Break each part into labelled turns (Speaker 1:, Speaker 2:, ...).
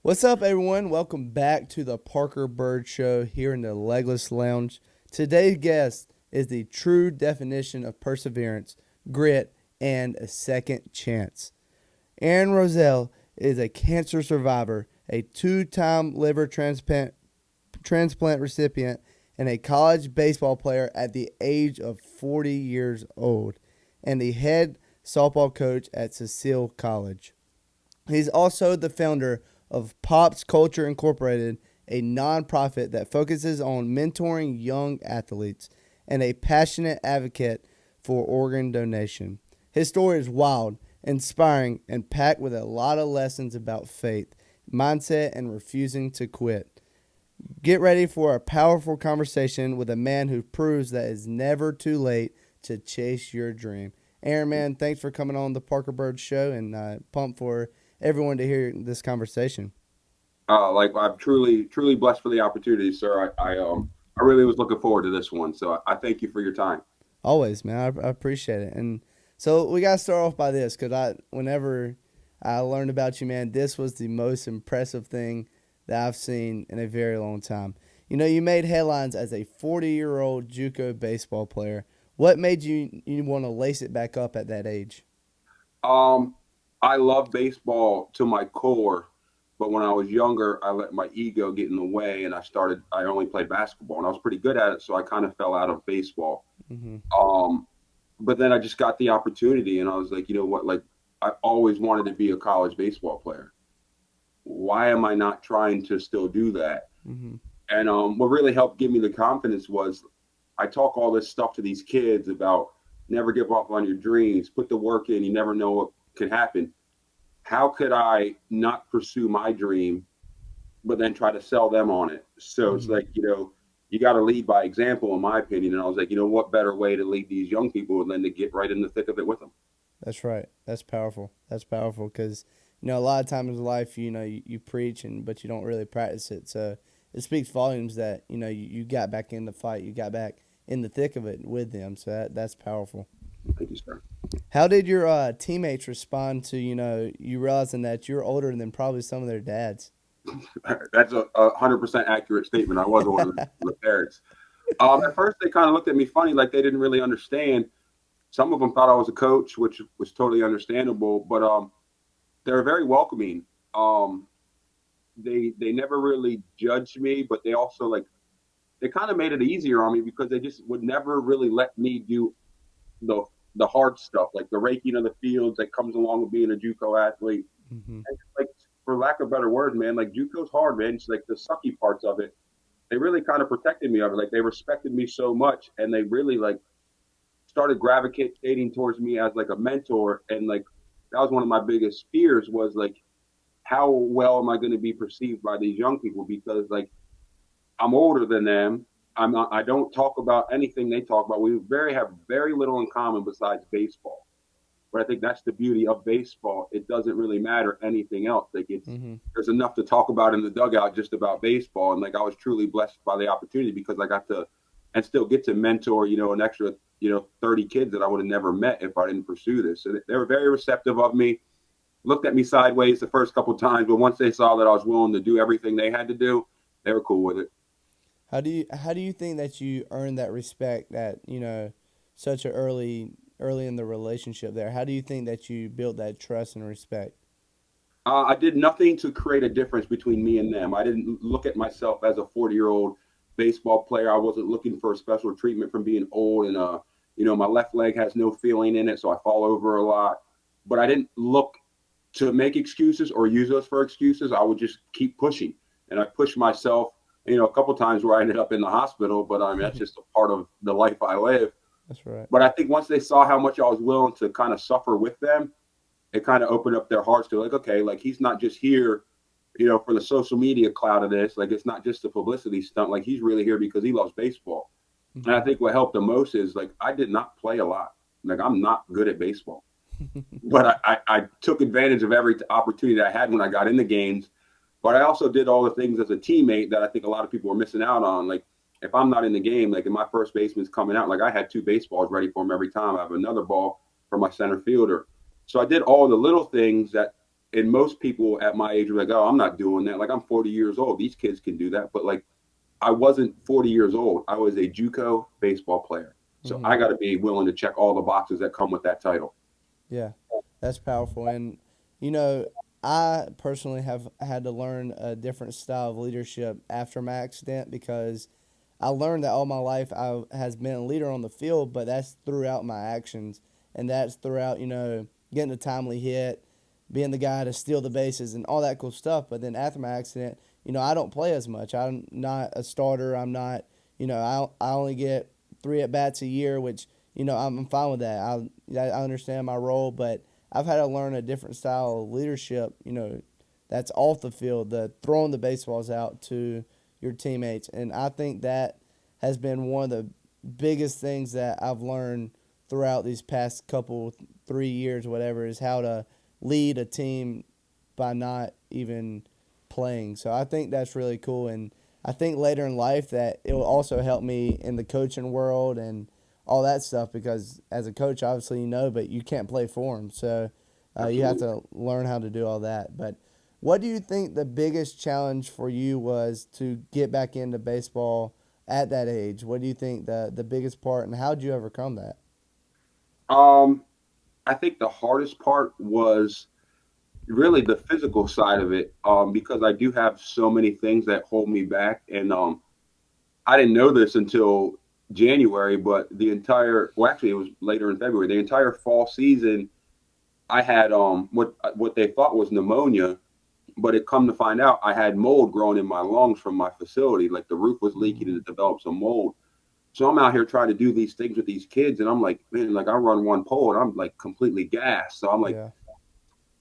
Speaker 1: What's up, everyone? Welcome back to the Parker Byrd Show here in the Legless Lounge. Today's guest is the true definition of perseverance, grit, and a second chance. Aaron Rouselle is a cancer survivor, a two-time liver transplant recipient, and a college baseball player at the age of 40 years old, and the head softball coach at Cecile College. He's also the founder of Pops Culture Incorporated, a nonprofit that focuses on mentoring young athletes and a passionate advocate for organ donation. His story is wild, inspiring, and packed with a lot of lessons about faith, mindset, and refusing to quit. Get ready for a powerful conversation with a man who proves that it's never too late to chase your dream. Aaron, man, thanks for coming on the Parker Bird Show, and pumped for everyone to hear this conversation.
Speaker 2: Like I'm truly blessed for the opportunity, sir. I really was looking forward to this one, so I thank you for your time.
Speaker 1: Always, man, I appreciate it. And so we gotta start off by this, because whenever I learned about you, man, this was the most impressive thing that I've seen in a very long time. You made headlines as a 40-year-old JUCO baseball player. What made you want to lace it back up at that age?
Speaker 2: Um, I love baseball to my core, but when I was younger, I let my ego get in the way, and I only played basketball, and I was pretty good at it, so I kind of fell out of baseball.
Speaker 1: Hmm.
Speaker 2: Um, but then I just got the opportunity, and I was like, you know what? Like I always wanted to be a college baseball player. Why am I not trying to still do that?
Speaker 1: Hmm.
Speaker 2: And what really helped give me the confidence was I talk all this stuff to these kids about never give up on your dreams, put the work in, you never know what could happen. How could I not pursue my dream, but then try to sell them on it? So it's
Speaker 1: Hmm.
Speaker 2: like, you got to lead by example, in my opinion. And I was like, what better way to lead these young people than to get right in the thick of it with them?
Speaker 1: That's right. That's powerful. That's powerful because a lot of times in life, you preach but you don't really practice it. So it speaks volumes that you got back in the fight. You got back in the thick of it with them. So that's powerful.
Speaker 2: Thank you, sir.
Speaker 1: How did your teammates respond to you realizing that you're older than probably some of their dads?
Speaker 2: That's a 100% accurate statement. I was one of the parents. At first, they kind of looked at me funny, like they didn't really understand. Some of them thought I was a coach, which was totally understandable. But they're very welcoming. Um, they never really judged me, but they also they kind of made it easier on me because they just would never really let me do the the hard stuff, like the raking of the fields that comes along with being a JUCO athlete.
Speaker 1: Hmm.
Speaker 2: And like for lack of better words, man, like JUCO's hard, man. It's like the sucky parts of it. They really kind of protected me of it. Like they respected me so much, and they really started gravitating towards me as like a mentor. And like that was one of my biggest fears was like how well am I going to be perceived by these young people because like I'm older than them. I'm not, I don't talk about anything they talk about. We have very little in common besides baseball. But I think that's the beauty of baseball. It doesn't really matter anything else. Like
Speaker 1: Hmm.
Speaker 2: there's enough to talk about in the dugout just about baseball. And like I was truly blessed by the opportunity because I got to and still get to mentor, an extra, 30 kids that I would have never met if I didn't pursue this. So they were very receptive of me, looked at me sideways the first couple of times, but once they saw that I was willing to do everything they had to do, they were cool with it.
Speaker 1: How do you think that you earned that respect at such a early in the relationship there? How do you think that you built that trust and respect?
Speaker 2: I did nothing to create a difference between me and them. I didn't look at myself as a 40-year-old baseball player. I wasn't looking for special treatment from being old and my left leg has no feeling in it, so I fall over a lot. But I didn't look to make excuses or use those for excuses. I would just keep pushing, and I pushed myself. A couple times where I ended up in the hospital, but I mean that's just a part of the life I live.
Speaker 1: That's right.
Speaker 2: But I think once they saw how much I was willing to kind of suffer with them, it kind of opened up their hearts to like, okay, like he's not just here, for the social media cloud of this. Like it's not just a publicity stunt. Like he's really here because he loves baseball. And I
Speaker 1: Hmm.
Speaker 2: think what helped the most is like I did not play a lot. Like I'm not good at baseball, but I took advantage of every opportunity I had when I got in the games. But I also did all the things as a teammate that I think a lot of people were missing out on. Like if I'm not in the game, like if my first baseman's coming out, like I had two baseballs ready for him every time. I have another ball for my center fielder. So I did all the little things that and most people at my age were like, oh, I'm not doing that. Like, I'm 40 years old. These kids can do that. But like, I wasn't 40 years old. I was a JUCO baseball player. So
Speaker 1: Hmm.
Speaker 2: I got to be willing to check all the boxes that come with that title.
Speaker 1: Yeah, that's powerful. And, you know, I personally have had to learn a different style of leadership after my accident because I learned that all my life I has been a leader on the field, but that's throughout my actions, and that's throughout getting a timely hit, being the guy to steal the bases, and all that cool stuff. But then after my accident, I don't play as much. I'm not a starter. I'm not. I only get 3 at bats a year, which I'm fine with that. I understand my role, but I've had to learn a different style of leadership. That's off the field, the throwing the baseballs out to your teammates. And I think that has been one of the biggest things that I've learned throughout these past couple 3 years, whatever, is how to lead a team by not even playing. So I think that's really cool, and I think later in life that it will also help me in the coaching world and all that stuff because as a coach, obviously but you can't play for them, so you have
Speaker 2: Absolutely.
Speaker 1: to learn how to do all that. But what do you think the biggest challenge for you was to get back into baseball at that age? What do you think the biggest part, and how did you overcome that?
Speaker 2: Um, I think the hardest part was really the physical side of it, because I do have so many things that hold me back. And I didn't know this until January, but well, actually, it was later in February. The entire fall season, I had what they thought was pneumonia, but it come to find out I had mold growing in my lungs from my facility. Like the roof was leaking and
Speaker 1: Mm,
Speaker 2: it developed some mold. So I'm out here trying to do these things with these kids, and I'm like, man, like I run one pole and I'm like completely gassed. So I'm like,
Speaker 1: yeah.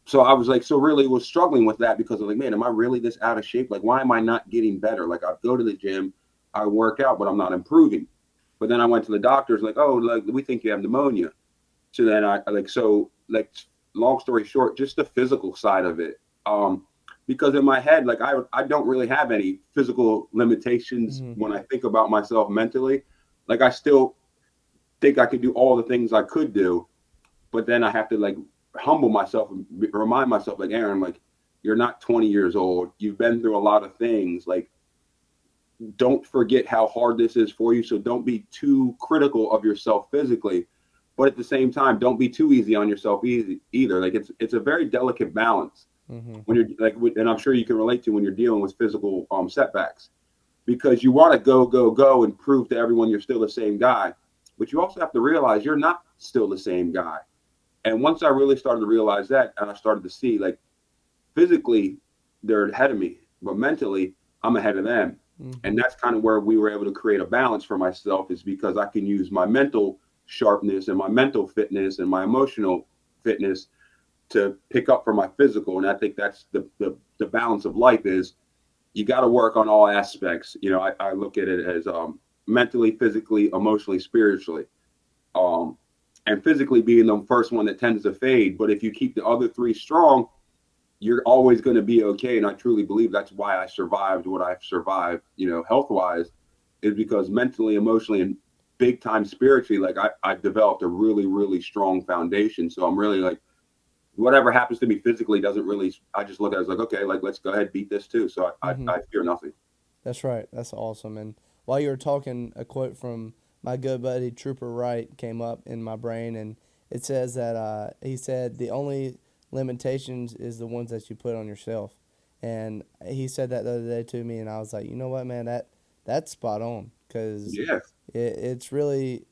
Speaker 2: so I was like, so really was struggling with that because I'm like, man, am I really this out of shape? Like, why am I not getting better? Like, I go to the gym, I work out, but I'm not improving. But then I went to the doctors, like, oh, like we think you have pneumonia. So then long story short, just the physical side of it. Because in my head, like I don't really have any physical limitations
Speaker 1: Hmm.
Speaker 2: when I think about myself mentally. Like I still think I could do all the things I could do, but then I have to like humble myself and remind myself, like Aaron, like you're not 20 years old. You've been through a lot of things. Like don't forget how hard this is for you. So don't be too critical of yourself physically, but at the same time, don't be too easy on yourself either. Like it's a very delicate balance
Speaker 1: Hmm.
Speaker 2: when you're like, and I'm sure you can relate to when you're dealing with physical setbacks because you want to go and prove to everyone you're still the same guy, but you also have to realize you're not still the same guy. And once I really started to realize that, and I started to see like physically they're ahead of me, but mentally I'm ahead of them. And
Speaker 1: Hmm.
Speaker 2: that's kind of where we were able to create a balance for myself is because I can use my mental sharpness and my mental fitness and my emotional fitness to pick up for my physical. And I think that's the balance of life is you got to work on all aspects. You know, I look at it as mentally, physically, emotionally, spiritually. Um, and physically being the first one that tends to fade. But if you keep the other three strong, you're always going to be okay. And I truly believe that's why I survived what I've survived, health wise, is because mentally, emotionally, and big time spiritually, like I've developed a really, really strong foundation. So I'm really like, whatever happens to me physically doesn't really, I just look at it as like, okay, like let's go ahead and beat this too. So
Speaker 1: Hmm.
Speaker 2: I fear nothing.
Speaker 1: That's right. That's awesome. And while you were talking, a quote from my good buddy Trooper Wright came up in my brain, and it says that he said the only limitations is the ones that you put on yourself. And he said that the other day to me, and I was like, you know what, man, that's spot on because
Speaker 2: Yeah.
Speaker 1: it's really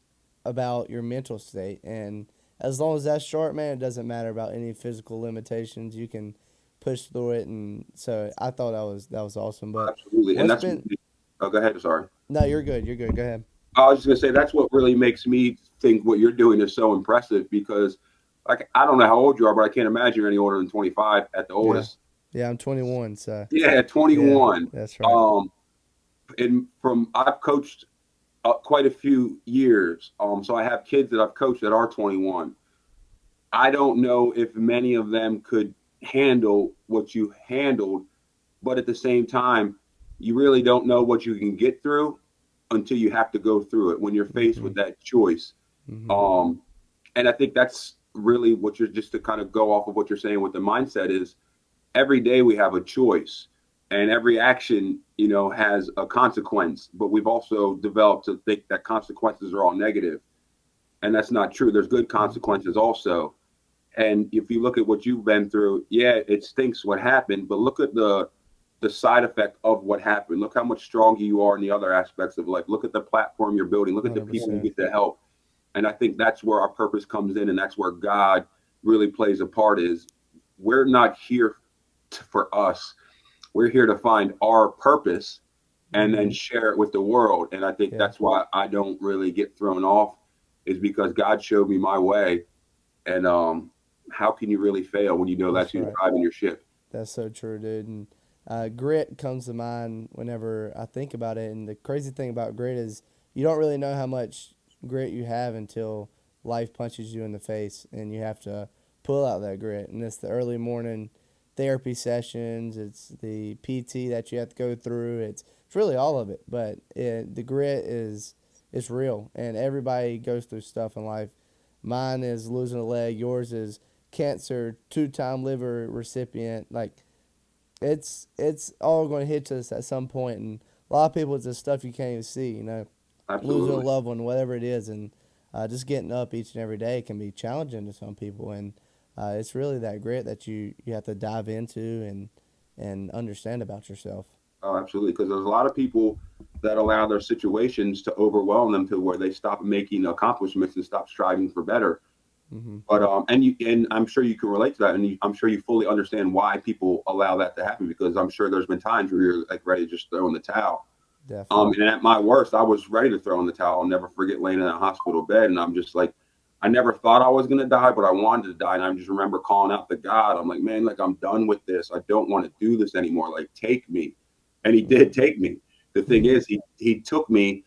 Speaker 1: about your mental state. And as long as that's short, man, it doesn't matter about any physical limitations. You can push through it. And so I thought that was awesome. But
Speaker 2: Absolutely. And
Speaker 1: what's
Speaker 2: that's,
Speaker 1: been
Speaker 2: oh, go ahead. Sorry.
Speaker 1: no, you're good. You're good. Go ahead.
Speaker 2: I was just gonna say that's what really makes me think what you're doing is so impressive because, like, I don't know how old you are, but I can't imagine you're any older than 25 at the
Speaker 1: Yeah.
Speaker 2: oldest.
Speaker 1: Yeah, I'm 21, so
Speaker 2: Yeah,
Speaker 1: yeah,
Speaker 2: 21.
Speaker 1: that's right.
Speaker 2: Um, and from I've coached quite a few years. So I have kids that I've coached that are 21. I don't know if many of them could handle what you handled, but at the same time, you really don't know what you can get through until you have to go through it when you're faced
Speaker 1: Mhm.
Speaker 2: with that choice.
Speaker 1: Mhm.
Speaker 2: Um, and I think that's really what you're just to kind of go off of what you're saying with the mindset is. every day we have a choice, and every action, has a consequence. But we've also developed to think that consequences are all negative, and that's not true. There's good
Speaker 1: Mhm.
Speaker 2: consequences also. And if you look at what you've been through, yeah, it stinks what happened, but look at the side effect of what happened. Look how much stronger you are in the other aspects of life. Look at the platform you're building. Look at the people you
Speaker 1: 100%.
Speaker 2: get to help. And I think that's where our purpose comes in, and that's where God really plays a part. Is we're not here for us. We're here to find our purpose and then
Speaker 1: Hmm.
Speaker 2: share it with the world. And I think
Speaker 1: Yeah,
Speaker 2: that's why I don't really get thrown off, is because God showed me my way. And how can you really fail when you know that's
Speaker 1: that's
Speaker 2: who's
Speaker 1: right.
Speaker 2: driving your ship?
Speaker 1: That's so true, dude. And grit comes to mind whenever I think about it. And the crazy thing about grit is you don't really know how much grit you have until life punches you in the face and you have to pull out that grit. And it's the early morning therapy sessions, it's the PT that you have to go through. It's really all of it. But the grit is it's real, and everybody goes through stuff in life. Mine is losing a leg. Yours is cancer, two-time liver recipient. Like it's all going to hit us at some point, and a lot of people it's the stuff you can't even see. Losing a
Speaker 2: Absolutely.
Speaker 1: loved one, whatever it is, and just getting up each and every day can be challenging to some people, and it's really that grit that you have to dive into and understand about yourself.
Speaker 2: Oh, absolutely. Because there's a lot of people that allow their situations to overwhelm them to where they stop making accomplishments and stop striving for better.
Speaker 1: Hmm.
Speaker 2: But and I'm sure you can relate to that, and I'm sure you fully understand why people allow that to happen. Because I'm sure there's been times where you're like ready to just throw in the towel.
Speaker 1: Definitely.
Speaker 2: And at my worst, I was ready to throw in the towel. I'll never forget laying in a hospital bed, and I'm just like, I never thought I was gonna die, but I wanted to die, and I just remember calling out to God. I'm like, man, like I'm done with this. I don't want to do this anymore. Like, take me, and He did take me. The thing
Speaker 1: Hmm.
Speaker 2: is, He took me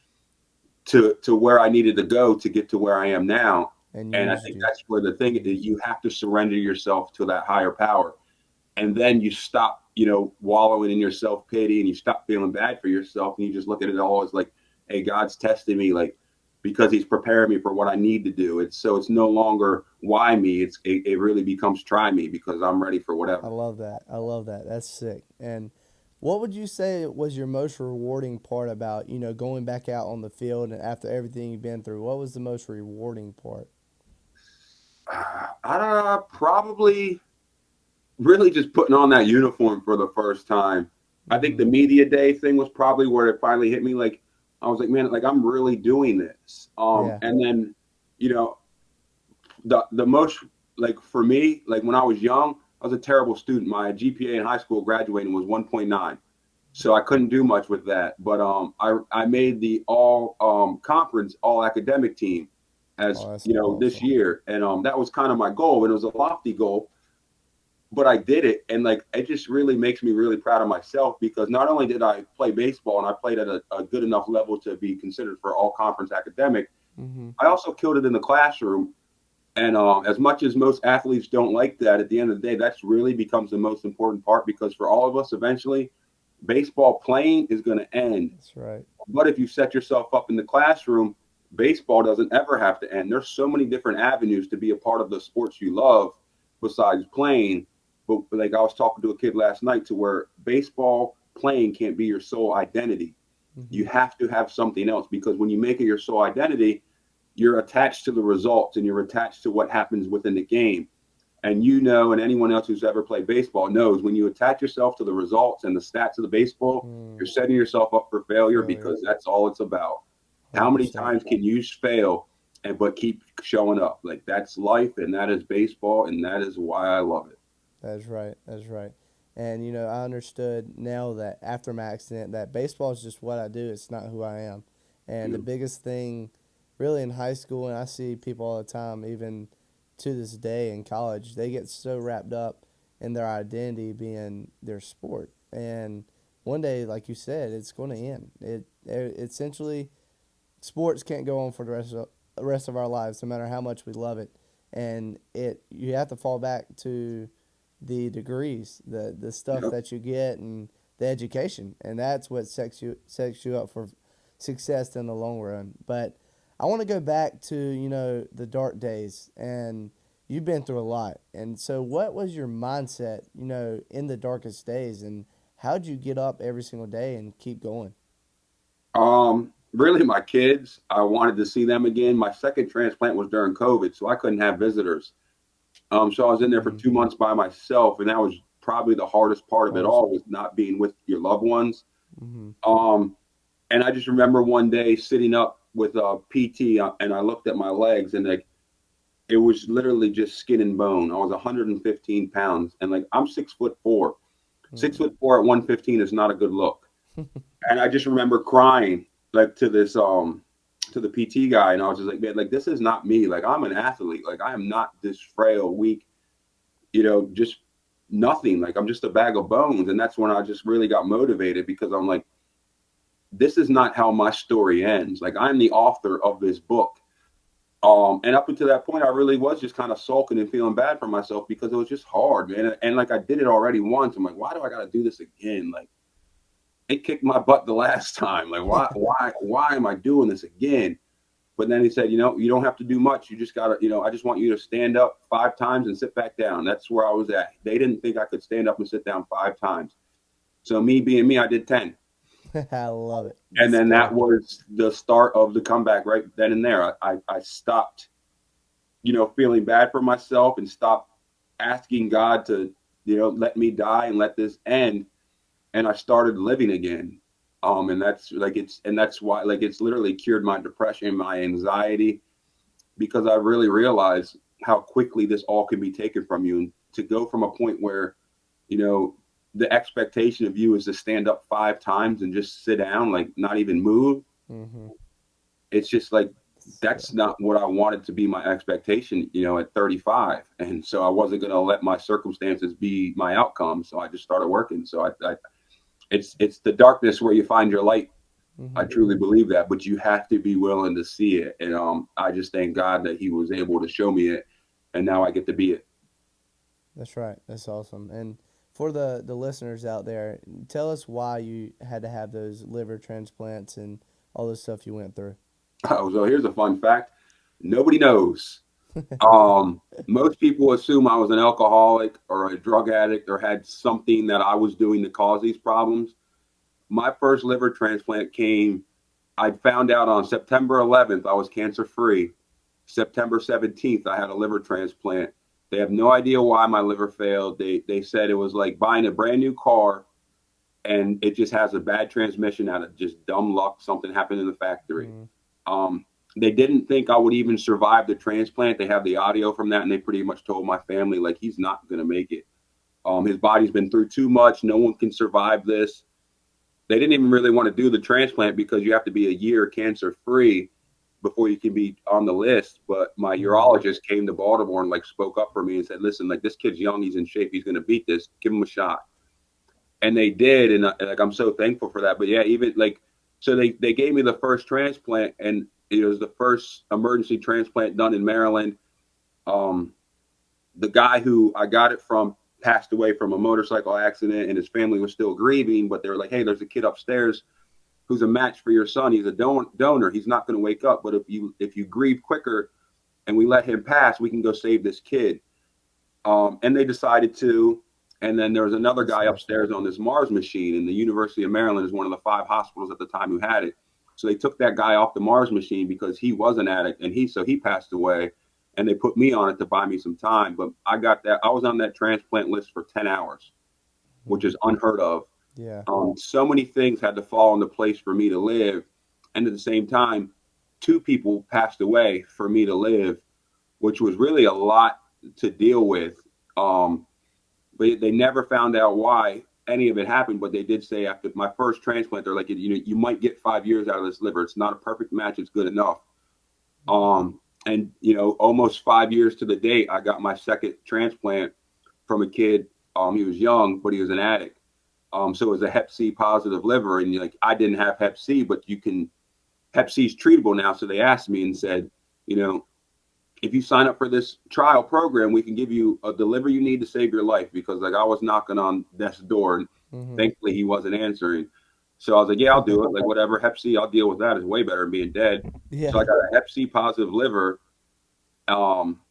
Speaker 2: to where I needed to go to get to where I am now.
Speaker 1: And
Speaker 2: And I
Speaker 1: used
Speaker 2: think
Speaker 1: you.
Speaker 2: that's where the thing is,
Speaker 1: Used you.
Speaker 2: you have to surrender yourself to that higher power, and then you stop, wallowing in your self pity, and you stop feeling bad for yourself, and you just look at it all as like, hey, God's testing me, like, because He's preparing me for what I need to do. It's no longer why me. It really becomes try me, because I'm ready for
Speaker 1: I
Speaker 2: whatever.
Speaker 1: love that. I love that. That's sick. And what would you say was your most rewarding part about, going back out on the field and after everything you've been through? What was the most rewarding part?
Speaker 2: Probably really just putting on that uniform for the first time. I think
Speaker 1: Hmm.
Speaker 2: the media day thing was probably where it finally hit me. Like, I was like, man, like I'm really doing this.
Speaker 1: Yeah.
Speaker 2: And then, you know, the most, like, for me, like when I was young, I was a terrible student. My GPA in high school graduating was 1.9, so I couldn't do much with that. But I made the all conference all academic team as
Speaker 1: Oh, that's
Speaker 2: this
Speaker 1: awesome.
Speaker 2: year, and that was kind of my goal, and it was a lofty goal, but I did it, and like it just really makes me really proud of myself, because not only did I play baseball and I played at a good enough level to be considered for all conference academic,
Speaker 1: Hmm.
Speaker 2: I also killed it in the classroom. And as much as most athletes don't like that, at the end of the day, that's really becomes the most important part, because for all of us, eventually, baseball playing is going to end.
Speaker 1: That's right.
Speaker 2: But if you set yourself up in the classroom, baseball doesn't ever have to end. There's so many different avenues to be a part of the sports you love besides playing. But like I was talking to a kid last night, to where baseball playing can't be your sole identity. You
Speaker 1: Hmm.
Speaker 2: have to have something else, because when you make it your sole identity, you're attached to the results and you're attached to what happens within the game. And and anyone else who's ever played baseball knows, when you attach yourself to the results and the stats of the baseball, you're
Speaker 1: Mm,
Speaker 2: setting yourself up for failure,
Speaker 1: failure.
Speaker 2: because that's all it's about. How many
Speaker 1: 100%.
Speaker 2: times can you fail and but keep showing up? Like, that's life, and that is baseball, and that is why I love it.
Speaker 1: That's right. That's right. And I understood now that after my accident that baseball is just what I do. It's not who I am. And the
Speaker 2: Beautiful.
Speaker 1: biggest thing, really in high school, and I see people all the time, even to this day in college, they get so wrapped up in their identity being their sport. And one day, like you said, it's going to end. It essentially sports can't go on for the rest of our lives, no matter how much we love it. And you have to fall back to the degrees, the stuff
Speaker 2: Yep.
Speaker 1: that you get, and the education, and that's what sets you up for success in the long run. But I want to go back to the dark days, and you've been through a lot. And so, what was your mindset, in the darkest days, and how'd you get up every single day and keep going?
Speaker 2: Really, my kids, I wanted to see them again. My second transplant was during COVID, so I couldn't have visitors. So I was in there for
Speaker 1: Mm-hmm.
Speaker 2: 2 months by myself, and that was probably the hardest part of it
Speaker 1: Hardest.
Speaker 2: all was not being with your loved ones.
Speaker 1: Mm-hmm.
Speaker 2: Um, and I just remember one day sitting up with a PT, and I looked at my legs, and like it was literally just skin and bone. I was 115 pounds, and like I'm 6'4". 6'4" at 115 is not a good look.
Speaker 1: Mm-hmm.
Speaker 2: And I just remember crying like to the PT guy, and I was just like, man, like this is not me. Like I'm an athlete. Like I am not this frail, weak, just nothing. Like I'm just a bag of bones. And that's when I just really got motivated because I'm like, this is not how my story ends. Like I'm the author of this book. And up until that point, I really was just kind of sulking and feeling bad for myself because it was just hard, man. And like I did it already once. I'm like, why do I got to do this again? Like it kicked my butt the last time. Like why am I doing this again? But then he said, you don't have to do much. You just gotta, I just want you to stand up 5 times and sit back down. That's where I was at. They didn't think I could stand up and sit down 5 times. So me being me, I did 10.
Speaker 1: I love it.
Speaker 2: And
Speaker 1: It's
Speaker 2: then that
Speaker 1: good.
Speaker 2: was the start of the comeback right then and there. I stopped, feeling bad for myself and stopped asking God to, let me die and let this end. And I started living again. And that's why like it's literally cured my depression, my anxiety, because I really realized how quickly this all can be taken from you. And to go from a point where, you know, the expectation of you is to stand up 5 times and just sit down, like not even move.
Speaker 1: Mm-hmm.
Speaker 2: It's just like
Speaker 1: Yeah,
Speaker 2: that's not what I wanted to be my expectation, at 35. And so I wasn't going to let my circumstances be my outcome. So I just started working. So it's the darkness where you find your light. I
Speaker 1: mm-hmm.
Speaker 2: truly believe that, but you have to be willing to see it. And I just thank God that He was able to show me it, and now I get to be it.
Speaker 1: That's right. That's awesome. And for the listeners out there, tell us why you had to have those liver transplants and all the stuff you went through.
Speaker 2: Oh, so here's a fun fact: nobody knows. Most people assume I was an alcoholic or a drug addict or had something that I was doing to cause these problems. My first liver transplant came. I found out on September 11th I was cancer free. September 17th I had a liver transplant. They have no idea why my liver failed. They said it was like buying a brand new car and it just has a bad transmission out of just dumb luck. Something happened in the factory.
Speaker 1: Mm,
Speaker 2: Um, they didn't think I would even survive the transplant. They have the audio from that, and they pretty much told my family like he's not going to make it. His body's been through too much. No one can survive this. They didn't even really want to do the transplant because you have to be a year cancer free before you can be on the list. But my
Speaker 1: mm,
Speaker 2: urologist came to Baltimore and like spoke up for me and said, "Listen, like this kid's young, he's in shape, he's going to beat this. Give him a shot." And they did, and like I'm so thankful for that. But yeah, even like so they gave me the first transplant, and it was the first emergency transplant done in Maryland. Um, the guy who I got it from passed away from a motorcycle accident, and his family was still grieving. But they were like, "Hey, there's a kid upstairs who's a match for your son. He's a donor. He's not going to wake up, but if you grieve quicker and we let him pass, we can go save this kid." And they decided to. And then there was another
Speaker 1: that's
Speaker 2: guy
Speaker 1: awesome.
Speaker 2: upstairs on this Mars machine, and the University of Maryland is one of the 5 hospitals at the time who had it. So they took that guy off the Mars machine because he was an addict, and he passed away. And they put me on it to buy me some time. But I got that. I was on that transplant list for 10 hours, which
Speaker 1: Mm,
Speaker 2: is unheard of.
Speaker 1: yeah.
Speaker 2: So many things had to fall into place for me to live, and at the same time, two people passed away for me to live, which was really a lot to deal with. Um, but they never found out why any of it happened. But they did say after my first transplant, they're like, you might get 5 years out of this liver. It's not a perfect match. It's good enough. And almost 5 years to the date, I got my second transplant from a kid. He was young, but he was an addict. So it was a Hep C positive liver, and like I didn't have Hep C, but Hep C is treatable now. So they asked me and said, you know, if you sign up for this trial program, we can give you the liver you need to save your life. Because like I was knocking on death's door, and
Speaker 1: Mm-hmm.
Speaker 2: thankfully he wasn't answering. So I was like, yeah, I'll do it. Like whatever, Hep C, I'll deal with that. It's way better than being dead. So
Speaker 1: Yeah.
Speaker 2: I got a Hep C positive liver. Um,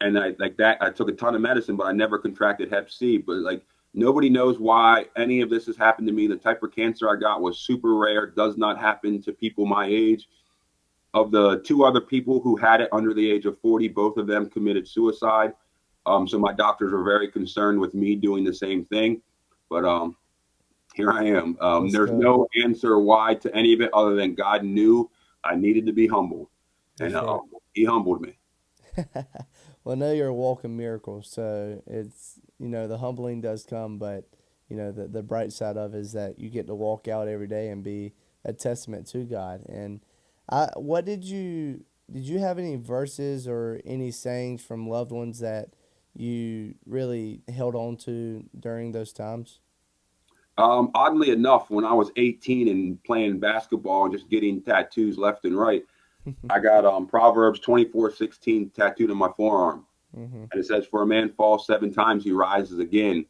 Speaker 2: and I like that. I took a ton of medicine, but I never contracted Hep C. But like nobody knows why any of this has happened to me. The type of cancer I got was super rare. Does not happen to people my age. Of the two other people who had it under the age of 40, both of them committed suicide. So my doctors were very concerned with me doing the same thing. But here I am.
Speaker 1: Let's
Speaker 2: There's
Speaker 1: go.
Speaker 2: no answer why to any of it other than God knew I needed to be humble, and
Speaker 1: That's right.
Speaker 2: He humbled me.
Speaker 1: Well, I know you're a walking miracle, so it's the humbling does come, but the bright side of it is that you get to walk out every day and be a testament to God. And what did you have any verses or any sayings from loved ones that you really held on to during those times?
Speaker 2: Oddly enough, when I was 18 and playing basketball and just getting tattoos left and right, I got Proverbs 24:16 tattooed on my forearm.
Speaker 1: Hmm.
Speaker 2: And it says, "For a man falls 7 times, he rises again."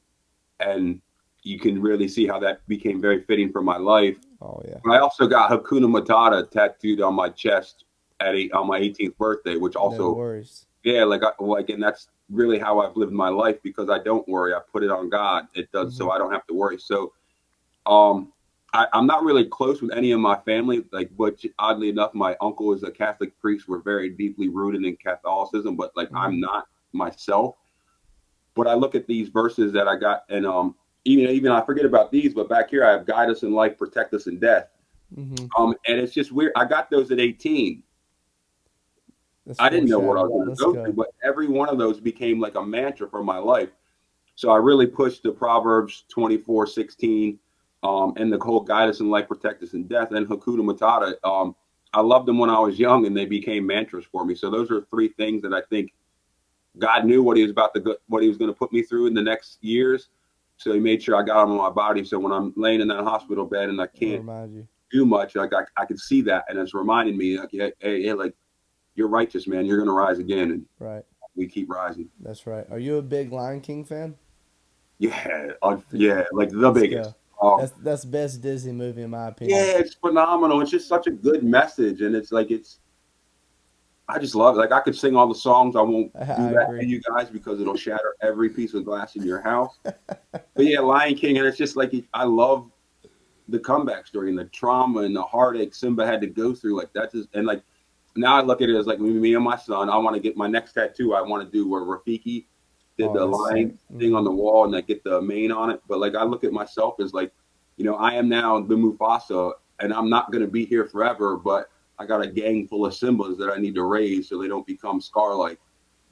Speaker 2: And you can really see how that became very fitting for my life.
Speaker 1: Oh yeah,
Speaker 2: But I also got Hakuna Matata tattooed on my chest on my 18th birthday, which
Speaker 1: no
Speaker 2: also,
Speaker 1: worries.
Speaker 2: yeah, and that's really how I've lived my life because I don't worry. I put it on God. It does
Speaker 1: Hmm.
Speaker 2: so I don't have to worry. So um, I'm not really close with any of my family, like, but oddly enough, my uncle is a Catholic priest. We're very deeply rooted in Catholicism, but like I'm
Speaker 1: Hmm.
Speaker 2: not myself. But I look at these verses that I got, and even I forget about these, but back here I have guide us in life, protect us in death.
Speaker 1: Hmm.
Speaker 2: And it's just weird. I got those at 18.
Speaker 1: That's
Speaker 2: I didn't know what I was
Speaker 1: foreshadowing.
Speaker 2: going to
Speaker 1: Let's
Speaker 2: go through,
Speaker 1: go.
Speaker 2: but every one of those became like a mantra for my life. So I really pushed the Proverbs 24:16, and the whole guide us in life, protect us in death, and Hakuna Matata. I loved them when I was young, and they became mantras for me. So those are three things that I think God knew what He was going to put me through in the next years. So He made sure I got them on my body. So when I'm laying in that hospital bed and I
Speaker 1: I'll
Speaker 2: can't
Speaker 1: remind you.
Speaker 2: do much, like I could see that, and it's reminding me, like, hey, like you're righteous, man. You're going to rise again, and
Speaker 1: Right.
Speaker 2: we keep rising.
Speaker 1: That's right. Are you a big Lion King fan?
Speaker 2: Yeah,
Speaker 1: Th-
Speaker 2: yeah, like the
Speaker 1: Let's
Speaker 2: biggest.
Speaker 1: go. That's the best Disney movie in my opinion.
Speaker 2: Yeah, it's phenomenal. It's just such a good message, and it's like it's. I just love it. Like I could sing all the songs. I won't do
Speaker 1: I
Speaker 2: that to
Speaker 1: agree.
Speaker 2: you guys because it'll shatter every piece of glass in your house. But yeah, Lion King, and it's just like I love the comeback story and the trauma and the heartache Simba had to go through. Like that's just and like now I look at it as like me and my son. I want to get my next tattoo. I want to do where Rafiki did
Speaker 1: Oh,
Speaker 2: the
Speaker 1: that's sick.
Speaker 2: lion thing on
Speaker 1: Hmm.
Speaker 2: the wall and I get the mane on it. But like I look at myself as like, I am now the Mufasa, and I'm not going to be here forever. But I got a gang full of Simbas that I need to raise so they don't become Scar like.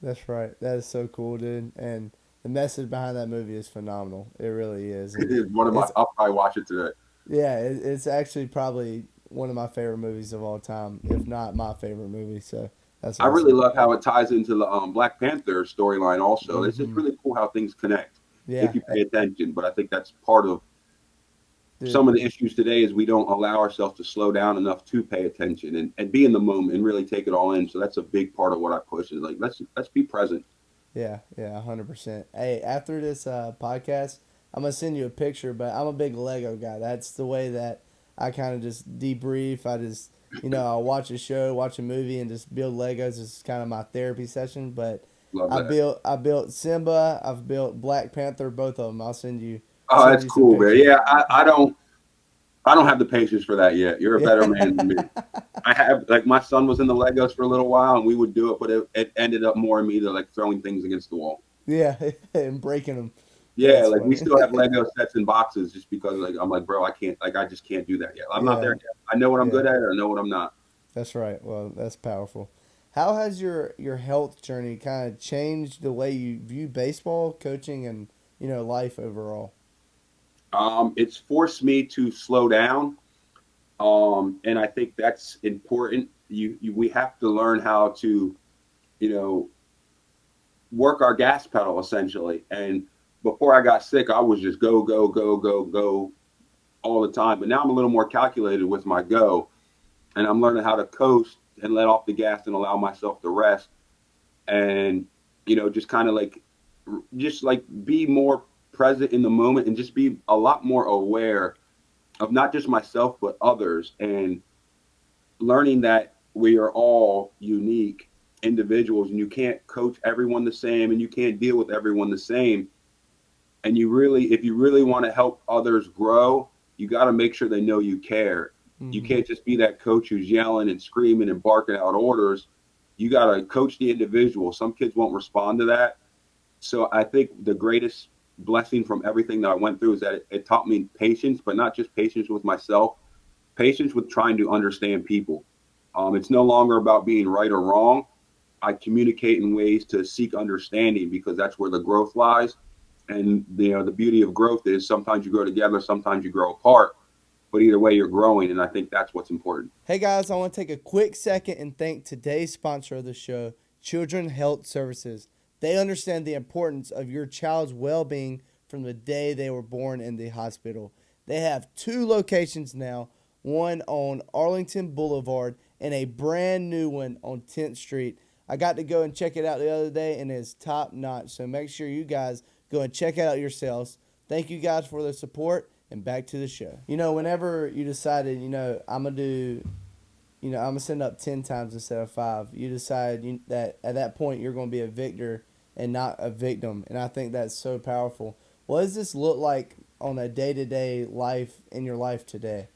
Speaker 1: That's right. That is so cool, dude. And the message behind that movie is phenomenal. It really is.
Speaker 2: It
Speaker 1: And
Speaker 2: is one of my.
Speaker 1: it's
Speaker 2: I'll probably watch it today.
Speaker 1: yeah, it's actually probably one of my favorite movies of all time, if not my favorite movie. So that's
Speaker 2: I really
Speaker 1: awesome.
Speaker 2: love how it ties into the Black Panther storyline. Also, it's just
Speaker 1: Hmm.
Speaker 2: really cool how things connect if
Speaker 1: Yeah,
Speaker 2: you pay attention. But I think that's part of some
Speaker 1: dude.
Speaker 2: of the issues today is we don't allow ourselves to slow down enough to pay attention and be in the moment and really take it all in. So that's a big part of what I push is like let's be present.
Speaker 1: Yeah, yeah, 100%. Hey, after this podcast, I'm gonna send you a picture. But I'm a big Lego guy. That's the way that I kind of just debrief. I just I'll watch a show, watch a movie, and just build Legos. It's kind of my therapy session. But
Speaker 2: Love that.
Speaker 1: I built Simba. I've built Black Panther. Both of them. I'll
Speaker 2: Oh,
Speaker 1: send
Speaker 2: that's
Speaker 1: you some
Speaker 2: cool, man.
Speaker 1: pictures.
Speaker 2: Yeah, I don't have the patience for that yet. You're a
Speaker 1: Yeah.
Speaker 2: better man than me. I have like my son was in the Legos for a little while and we would do it, but it ended up more in me to like throwing things against the wall.
Speaker 1: Yeah, and breaking them.
Speaker 2: Yeah,
Speaker 1: That's
Speaker 2: like we
Speaker 1: funny.
Speaker 2: still have Lego sets and boxes just because like I'm like, bro, I can't like I just can't do that yet. I'm not there
Speaker 1: Yeah,
Speaker 2: yet. I know what I'm
Speaker 1: yeah.
Speaker 2: good at, or I know what I'm not.
Speaker 1: That's right. Well, that's powerful. How has your health journey kind of changed the way you view baseball, coaching, and life overall?
Speaker 2: It's forced me to slow down. And I think that's important. We have to learn how to, you know, work our gas pedal essentially. And before I got sick, I was just go, go, go, go, go all the time. But now I'm a little more calculated with my go, and I'm learning how to coast and let off the gas and allow myself to rest. And just kind of like, just like be more present in the moment and just be a lot more aware of not just myself but others and learning that we are all unique individuals, and you can't coach everyone the same, and you can't deal with everyone the same. And you really, if you really want to help others grow, you got to make sure they know you care. You
Speaker 1: Mm-hmm.
Speaker 2: can't just be that coach who's yelling and screaming and barking out orders. You got to coach the individual. Some kids won't respond to that. So I think the greatest blessing from everything that I went through is that it taught me patience, but not just patience with myself, patience with trying to understand people. It's no longer about being right or wrong. I communicate in ways to seek understanding because that's where the growth lies. And the beauty of growth is sometimes you grow together, sometimes you grow apart, but either way you're growing, and I think that's what's important.
Speaker 1: Hey guys, I want to take a quick second and thank today's sponsor of the show, Children Health Services. They understand the importance of your child's well being from the day they were born in the hospital. They have two locations now, one on Arlington Boulevard and a brand new one on 10th Street. I got to go and check it out the other day and it's top notch. So make sure you guys go and check it out yourselves. Thank you guys for the support and back to the show. Whenever you decided, I'm gonna send up 10 times instead of 5. You decide that at that point you're going to be a victor and not a victim, and I think that's so powerful. What does this look like on a day-to-day life in your life today?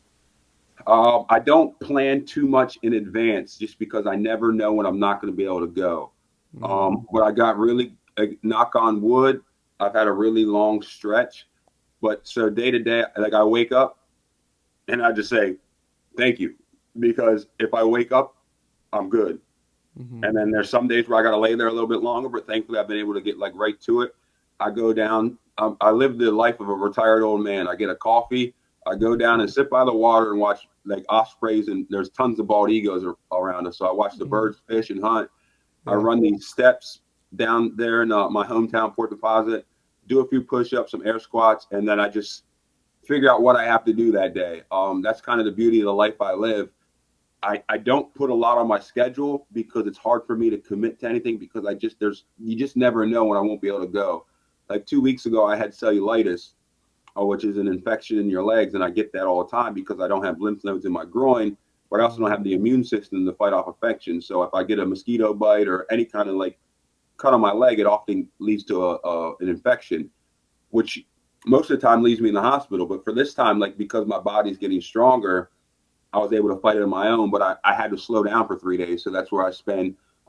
Speaker 2: I don't plan too much in advance just because I never know when I'm not going to be able to go.
Speaker 1: Mm-hmm.
Speaker 2: But I got really, knock on wood, I've had a really long stretch. But so day to day, like I wake up and I just say, thank you. Because if I wake up, I'm good.
Speaker 1: Mm-hmm.
Speaker 2: And then there's some days where I got to lay there a little bit longer, but thankfully I've been able to get like right to it. I go down. I live the life of a retired old man. I get a coffee. I go down and sit by the water and watch like ospreys, and there's tons of bald eagles around us. So I watch the
Speaker 1: Mm-hmm.
Speaker 2: birds fish and hunt. I
Speaker 1: Yeah.
Speaker 2: run these steps down there in my hometown, Port Deposit, do a few push-ups, some air squats, and then I just figure out what I have to do that day. That's kind of the beauty of the life I live. I don't put a lot on my schedule because it's hard for me to commit to anything because you just never know when I won't be able to go. Like 2 weeks ago, I had cellulitis, which is an infection in your legs, and I get that all the time because I don't have lymph nodes in my groin, but I also don't
Speaker 1: Mm-hmm.
Speaker 2: have the immune system to fight off infections. So if I get a mosquito bite or any kind of like cut on my leg, it often leads to an infection, which most of the time leaves me in the hospital. But for this time, like because my body's getting stronger, I was able to fight it on my own, but I had to slow down for 3 days. So that's where I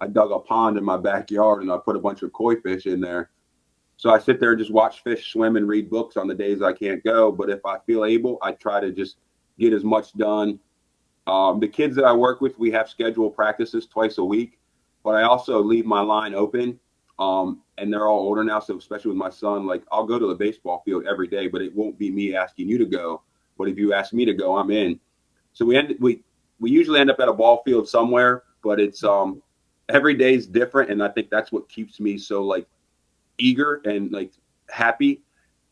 Speaker 2: dug a pond in my backyard and I put a bunch of koi fish in there. So I sit there and just watch fish swim and read books on the days I can't go. But if I feel able, I try to just get as much done. The kids that I work with, we have scheduled practices twice a week, but I also leave my line open. And they're all older now, so especially with my son, like I'll go to the baseball field every day, but it won't be me asking you to go. But if you ask me to go, I'm in. So we usually end up at a ball field somewhere, but it's every day's different, and I think that's what keeps me so like eager and like happy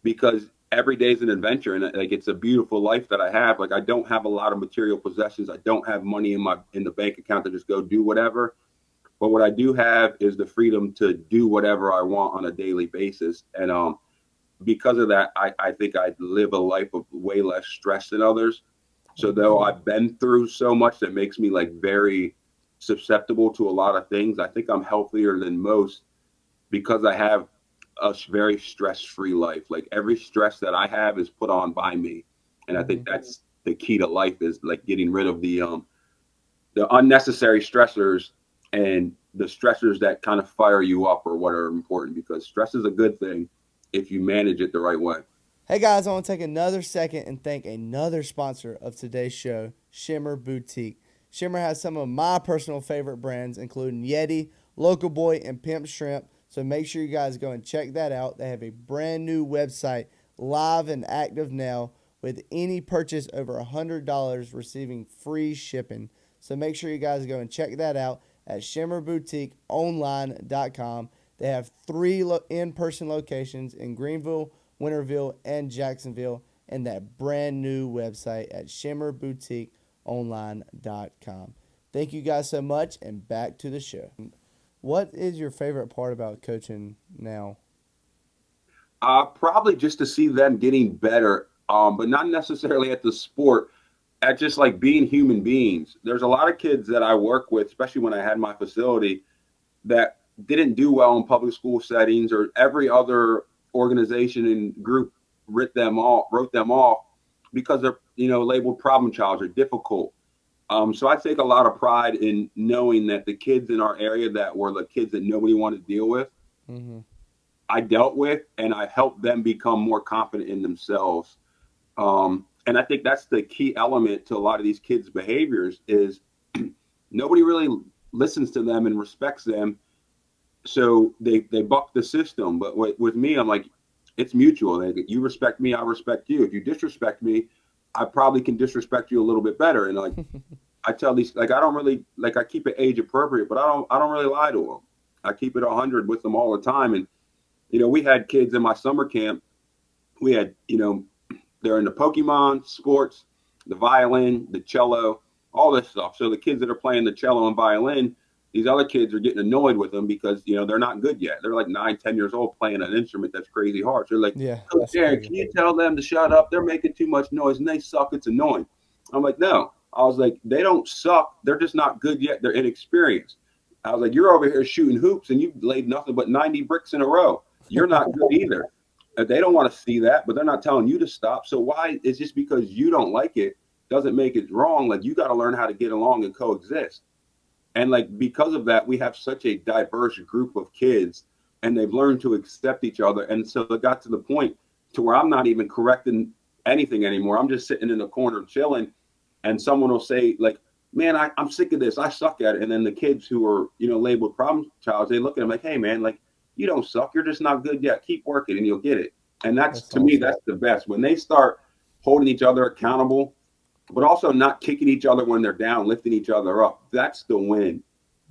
Speaker 2: because every day is an adventure and like it's a beautiful life that I have. Like I don't have a lot of material possessions. I don't have money in the bank account to just go do whatever. But what I do have is the freedom to do whatever I want on a daily basis. And because of that, I think I live a life of way less stress than others. So though
Speaker 1: Mm-hmm.
Speaker 2: I've been through so much that makes me like very susceptible to a lot of things, I think I'm healthier than most because I have a very stress-free life. Like every stress that I have is put on by me, and I
Speaker 1: Mm-hmm.
Speaker 2: think that's the key to life is like getting rid of the unnecessary stressors and the stressors that kind of fire you up or what are important because stress is a good thing if you manage it the right way.
Speaker 1: Hey guys, I want to take another second and thank another sponsor of today's show, Shimmer Boutique. Shimmer has some of my personal favorite brands, including Yeti, Local Boy, and Pimp Shrimp. So make sure you guys go and check that out. They have a brand new website live and active now with any purchase over $100 receiving free shipping. So make sure you guys go and check that out at shimmerboutiqueonline.com. They have three in-person locations in Greenville, Winterville, and Jacksonville, and that brand new website at shimmerboutiqueonline.com. Thank you guys so much, and back to the show. What is your favorite part about coaching now?
Speaker 2: Probably just to see them getting better, but not necessarily at the sport, at just like being human beings. There's a lot of kids that I work with, especially when I had my facility. that didn't do well in public school settings, or every other organization and group wrote them off because they're labeled problem childs or difficult. So I take a lot of pride in knowing that the kids in our area that were the kids that nobody wanted to deal with,
Speaker 1: Mm-hmm.
Speaker 2: I dealt with, and I helped them become more confident in themselves. And I think that's the key element to a lot of these kids' behaviors is nobody really listens to them and respects them, so they buck the system. But with me, I'm like, it's mutual. Like, you respect me, I respect you. If you disrespect me, I probably can disrespect you a little bit better. And like, I tell these, like, I don't really, like, I keep it age appropriate, but I don't really lie to them. I keep it 100 with them all the time. And we had kids in my summer camp. We had, they're in the Pokemon, sports, the violin, the cello, all this stuff. So the kids that are playing the cello and violin, these other kids are getting annoyed with them because they're not good yet. They're like 9, 10 years old playing an instrument that's crazy hard. So they're like,
Speaker 1: Yeah,
Speaker 2: "Coach
Speaker 1: that's
Speaker 2: Darren,
Speaker 1: crazy.
Speaker 2: can you tell them to shut up? They're making too much noise and they suck. It's annoying." I'm like, "No." I was like, "They don't suck. They're just not good yet. They're inexperienced." I was like, "You're over here shooting hoops and you've laid nothing but 90 bricks in a row. You're not good either." They don't want to see that, but they're not telling you to stop. So why? It's just because you don't like it doesn't make it wrong. Like, you got to learn how to get along and coexist. And like, because of that, we have such a diverse group of kids, and they've learned to accept each other. And so it got to the point to where I'm not even correcting anything anymore. I'm just sitting in the corner chilling, and someone will say like, "Man, I'm sick of this. I suck at it." And then the kids who are labeled problem childs, they look at them like, "Hey, man, like, you don't suck. You're just not good yet. Keep working, and you'll get it." And that's,
Speaker 1: That's
Speaker 2: to me,
Speaker 1: awesome.
Speaker 2: that's the best, when they start holding each other accountable, but also not kicking each other when they're down, lifting each other up. That's the win,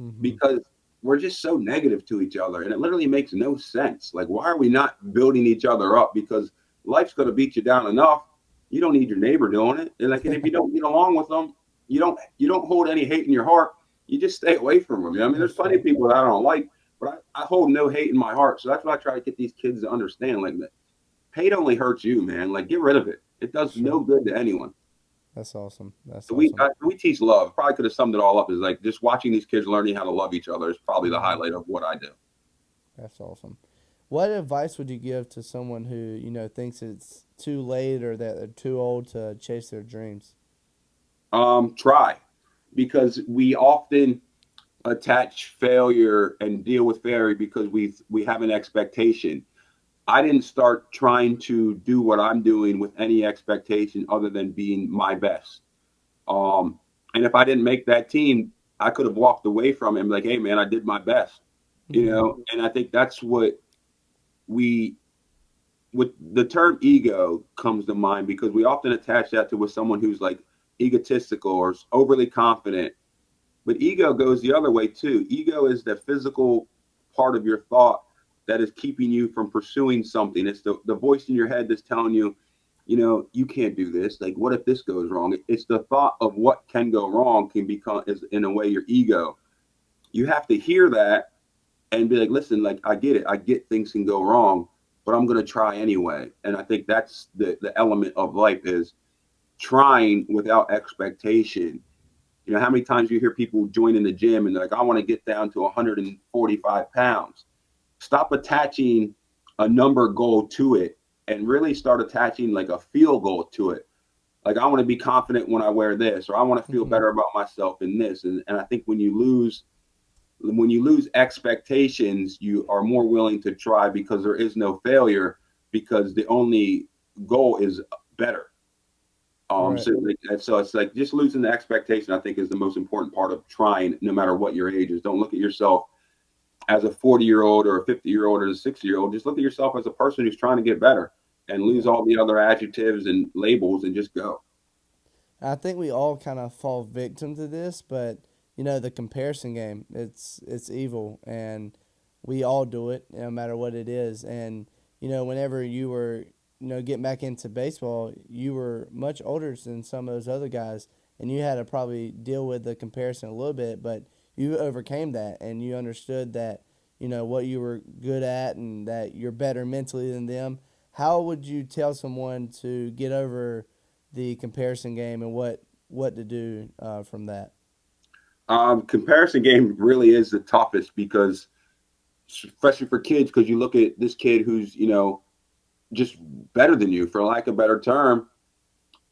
Speaker 1: Mm-hmm.
Speaker 2: because we're just so negative to each other, and it literally makes no sense. Like, why are we not building each other up? Because life's going to beat you down enough. You don't need your neighbor doing it. And if you don't get along with them, you don't hold any hate in your heart. You just stay away from them. I mean, there's
Speaker 1: That's
Speaker 2: plenty
Speaker 1: right.
Speaker 2: of people that I don't like, but I hold no hate in my heart. So that's what I try to get these kids to understand. Like, that hate only hurts you, man. Like, get rid of it. It does
Speaker 1: Sure.
Speaker 2: no good to anyone.
Speaker 1: That's awesome. That's
Speaker 2: So we
Speaker 1: awesome.
Speaker 2: we teach love. Probably could have summed it all up as like, just watching these kids learning how to love each other is probably the
Speaker 1: Mm-hmm.
Speaker 2: highlight of what I do.
Speaker 1: That's awesome. What advice would you give to someone who, thinks it's too late or that they're too old to chase their dreams?
Speaker 2: Try, because we often attach failure and deal with failure because we have an expectation. I didn't start trying to do what I'm doing with any expectation other than being my best. Um, and if I didn't make that team, I could have walked away from it and be like, "Hey, man, I did my best."
Speaker 1: Mm-hmm.
Speaker 2: And I think that's what we with the term ego comes to mind, because we often attach that to with someone who's like egotistical or overly confident. But ego goes the other way too. Ego is the physical part of your thought that is keeping you from pursuing something. It's the voice in your head that's telling you, you can't do this. Like, what if this goes wrong? It's the thought of what can go wrong can become, is in a way, your ego. You have to hear that and be like, "Listen, like, I get it. I get things can go wrong, but I'm gonna try anyway." And I think that's the element of life, is trying without expectation. How many times you hear people join in the gym and they're like, "I want to get down to 145 pounds." Stop attaching a number goal to it and really start attaching like a feel goal to it. Like, I want to be confident when I wear this, or I want to feel
Speaker 1: Mm-hmm.
Speaker 2: better about myself in this. And I think when you lose expectations, you are more willing to try, because there is no failure, because the only goal is better.
Speaker 1: Right.
Speaker 2: So it's like, just losing the expectation, I think, is the most important part of trying, no matter what your age is. Don't look at yourself as a 40-year-old or a 50-year-old or a 60-year-old. Just look at yourself as a person who's trying to get better, and lose
Speaker 1: Yeah.
Speaker 2: all the other adjectives and labels and just go.
Speaker 1: I think we all kind of fall victim to this, but the comparison game, it's evil, and we all do it, no matter what it is. And whenever you were, getting back into baseball, you were much older than some of those other guys, and you had to probably deal with the comparison a little bit, but you overcame that, and you understood that what you were good at, and that you're better mentally than them. How would you tell someone to get over the comparison game and what to do from that?
Speaker 2: Comparison game really is the toughest because, especially for kids, because you look at this kid who's just better than you, for lack of a better term.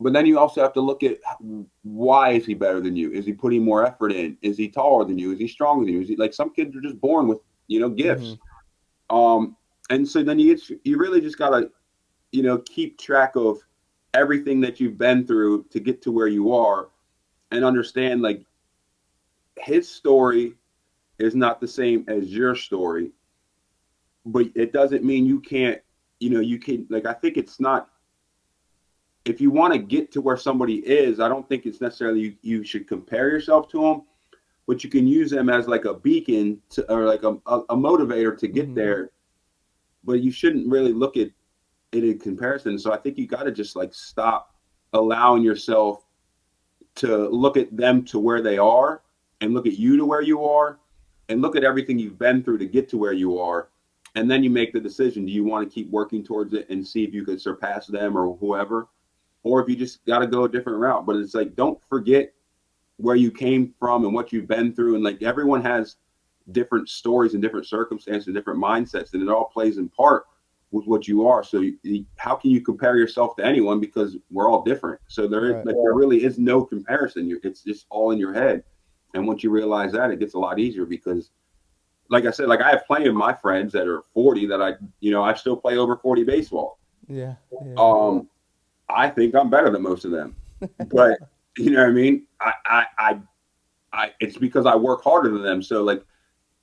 Speaker 2: But then you also have to look at why is he better than you? Is he putting more effort in? Is he taller than you? Is he stronger than you? Is he like some kids are just born with
Speaker 1: Mm-hmm.
Speaker 2: gifts? Um, and so then you really just gotta keep track of everything that you've been through to get to where you are, and understand like his story is not the same as your story, but it doesn't mean you can't. You can like I think it's not if you want to get to where somebody is, I don't think it's necessarily you should compare yourself to them, but you can use them as like a beacon to, or like a motivator to get
Speaker 1: Mm-hmm.
Speaker 2: there. But you shouldn't really look at it in comparison. So I think you got to just like stop allowing yourself to look at them to where they are and look at you to where you are and look at everything you've been through to get to where you are. And then you make the decision, do you want to keep working towards it and see if you could surpass them or whoever, or if you just got to go a different route. But it's like, don't forget where you came from and what you've been through. And like everyone has different stories and different circumstances, and different mindsets, and it all plays in part with what you are. So how can you compare yourself to anyone, because we're all different. So
Speaker 1: Right.
Speaker 2: there really is no comparison. It's just all in your head. And once you realize that, it gets a lot easier because, like I said, like I have plenty of my friends that are 40 that I still play over 40 baseball.
Speaker 1: Yeah. Yeah.
Speaker 2: Um, I think I'm better than most of them, but you know what I mean. It's because I work harder than them. So like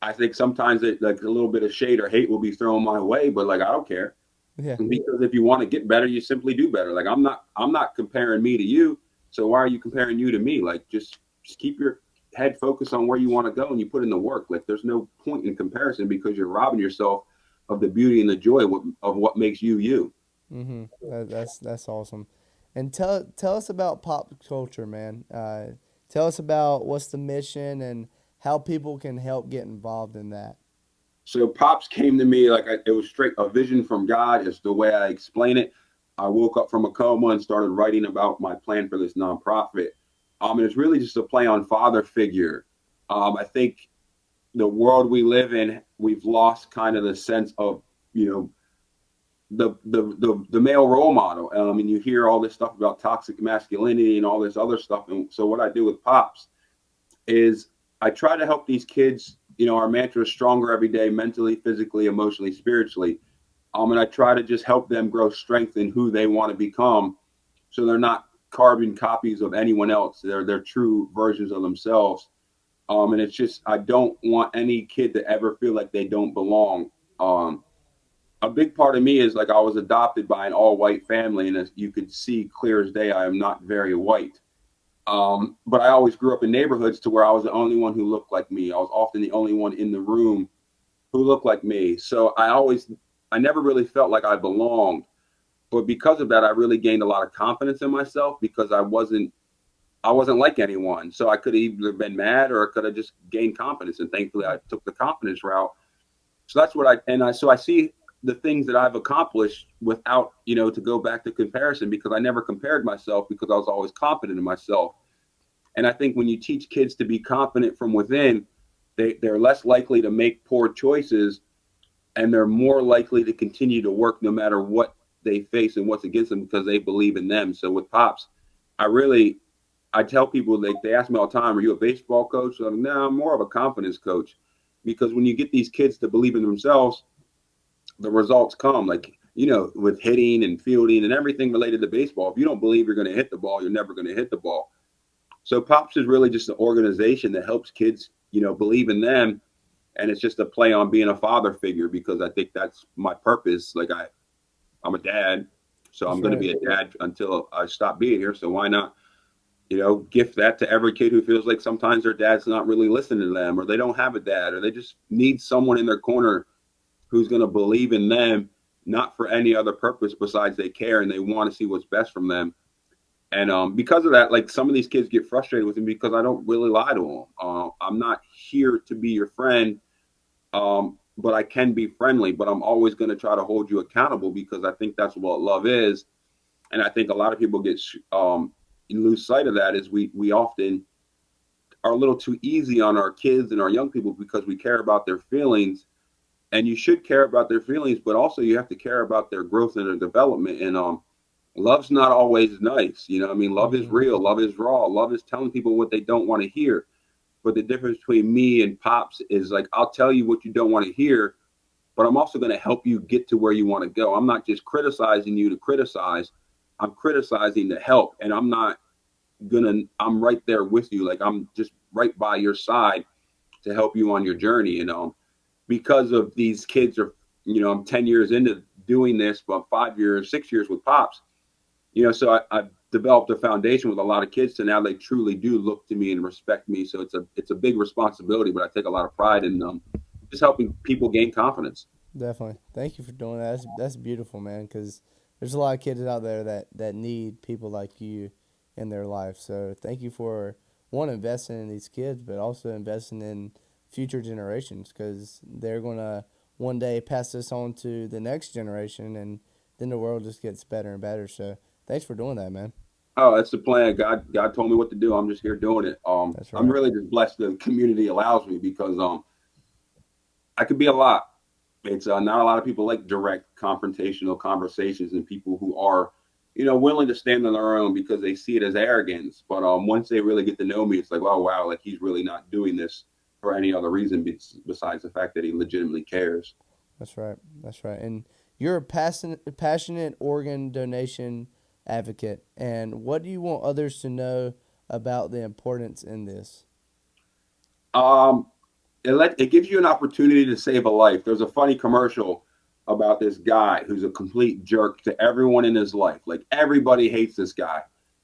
Speaker 2: I think sometimes like a little bit of shade or hate will be thrown my way, but like I don't care,
Speaker 1: Yeah.
Speaker 2: because if you want to get better, you simply do better. Like I'm not comparing me to you. So why are you comparing you to me? Like just keep your head focused on where you want to go and you put in the work. Like there's no point in comparison because you're robbing yourself of the beauty and the joy of what makes you you.
Speaker 1: Mm-hmm. That's awesome. And tell us about pop culture, man. Tell us about what's the mission and how people can help get involved in that.
Speaker 2: So pops came to me like it was straight a vision from God. Is the way I explain it. I woke up from a coma and started writing about my plan for this nonprofit. And it's really just a play on father figure. I think the world we live in, we've lost kind of the sense of you know the male role model. And you hear all this stuff about toxic masculinity and all this other stuff. And so what I do with pops is I try to help these kids. Our mantra is stronger every day, mentally, physically, emotionally, spiritually. And I try to just help them grow strength in who they want to become, so they're not carbon copies of anyone else. They're true versions of themselves. And it's just I don't want any kid to ever feel like they don't belong. Um, a big part of me is like I was adopted by an all white family, and as you could see clear as day, I am not very white. But I always grew up in neighborhoods to where I was the only one who looked like me. I was often the only one in the room who looked like me. So I never really felt like I belonged. But because of that, I really gained a lot of confidence in myself because I wasn't like anyone. So I could have either been mad or I could have just gained confidence. And thankfully, I took the confidence route. So that's what I see the things that I've accomplished without, to go back to comparison, because I never compared myself because I was always confident in myself. And I think when you teach kids to be confident from within, they're less likely to make poor choices, and they're more likely to continue to work no matter what they face and what's against them because they believe in them. So with pops, I really I tell people, they ask me all the time, "Are you a baseball coach?" I'm like, "No, I'm more of a confidence coach," because when you get these kids to believe in themselves, the results come. Like with hitting and fielding and everything related to baseball. If you don't believe you're going to hit the ball, you're never going to hit the ball. So pops is really just an organization that helps kids, believe in them, and it's just a play on being a father figure because I think that's my purpose. Like I'm a dad, so I'm
Speaker 1: That's
Speaker 2: going to
Speaker 1: right.
Speaker 2: be a dad until I stop being here. So why not, gift that to every kid who feels like sometimes their dad's not really listening to them, or they don't have a dad, or they just need someone in their corner who's going to believe in them, not for any other purpose besides they care and they want to see what's best from them. And because of that, like some of these kids get frustrated with me because I don't really lie to them. I'm not here to be your friend, but I can be friendly. But I'm always going to try to hold you accountable because I think that's what love is. And I think a lot of people lose sight of that. Is we often are a little too easy on our kids and our young people because we care about their feelings, and you should care about their feelings, but also you have to care about their growth and their development. And love's not always nice. You know, I mean, love is
Speaker 1: Mm-hmm.
Speaker 2: real, love is raw, love is telling people what they don't want to hear. But the difference between me and Pops is like I'll tell you what you don't want to hear, but I'm also going to help you get to where you want to go. I'm not just criticizing you to criticize. I'm criticizing to help, and I'm right there with you. Like I'm just right by your side to help you on your journey. And because of these kids are, I'm 10 years into doing this, but 5 years, 6 years with Pops, so I've developed a foundation with a lot of kids. So now they truly do look to me and respect me. So it's a big responsibility, but I take a lot of pride in just helping people gain confidence.
Speaker 1: Definitely. Thank you for doing that. That's beautiful, man. Because there's a lot of kids out there that need people like you in their life. So thank you for one investing in these kids, but also investing in future generations because they're gonna one day pass this on to the next generation, and then the world just gets better and better. So thanks for doing that, man.
Speaker 2: Oh, that's the plan. God told me what to do. I'm just here doing it.
Speaker 1: That's
Speaker 2: I'm
Speaker 1: right.
Speaker 2: really just blessed the community allows me because I could be a lot. It's not a lot of people like direct confrontational conversations and people who are, willing to stand on their own because they see it as arrogance. But once they really get to know me, it's like, oh wow, like he's really not doing this for any other reason besides the fact that he legitimately cares.
Speaker 1: That's right. That's right. And you're a passionate organ donation advocate. And what do you want others to know about the importance in this?
Speaker 2: Um, it gives you an opportunity to save a life. There's a funny commercial about this guy who's a complete jerk to everyone in his life. Like everybody hates this guy,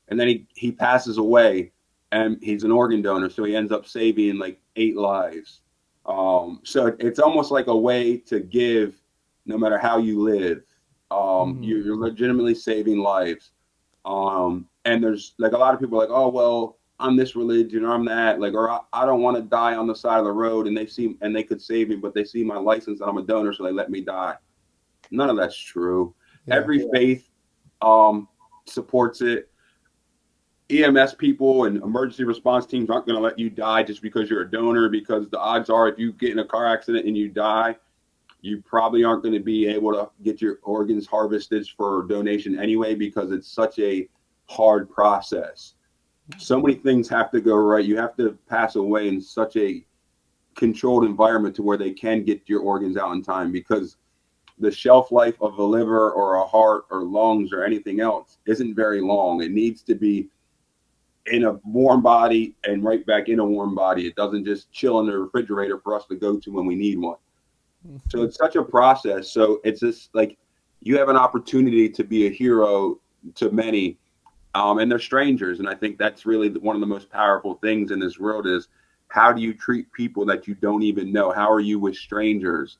Speaker 2: and then he passes away, and he's an organ donor, so he ends up saving like 8 lives. So it's almost like a way to give, no matter how you live.
Speaker 1: Mm-hmm.
Speaker 2: You're legitimately saving lives. And there's like a lot of people are like, oh well, I'm this religion or I'm that, like, or I don't want to die on the side of the road, and they could save me, but they see my license and I'm a donor, so they let me die. None of that's true.
Speaker 1: Yeah.
Speaker 2: Every faith um, supports it. EMS people and emergency response teams aren't going to let you die just because you're a donor, because the odds are if you get in a car accident and you die, you probably aren't going to be able to get your organs harvested for donation anyway, because it's such a hard process. So many things have to go right. You have to pass away in such a controlled environment to where they can get your organs out in time, because the shelf life of a liver or a heart or lungs or anything else isn't very long. It needs to be in a warm body and right back in a warm body. It doesn't just chill in the refrigerator for us to go to when we need one. So it's such a process. So it's just like you have an opportunity to be a hero to many, and they're strangers. And I think that's really one of the most powerful things in this world is how do you treat people that you don't even know? How are you with strangers?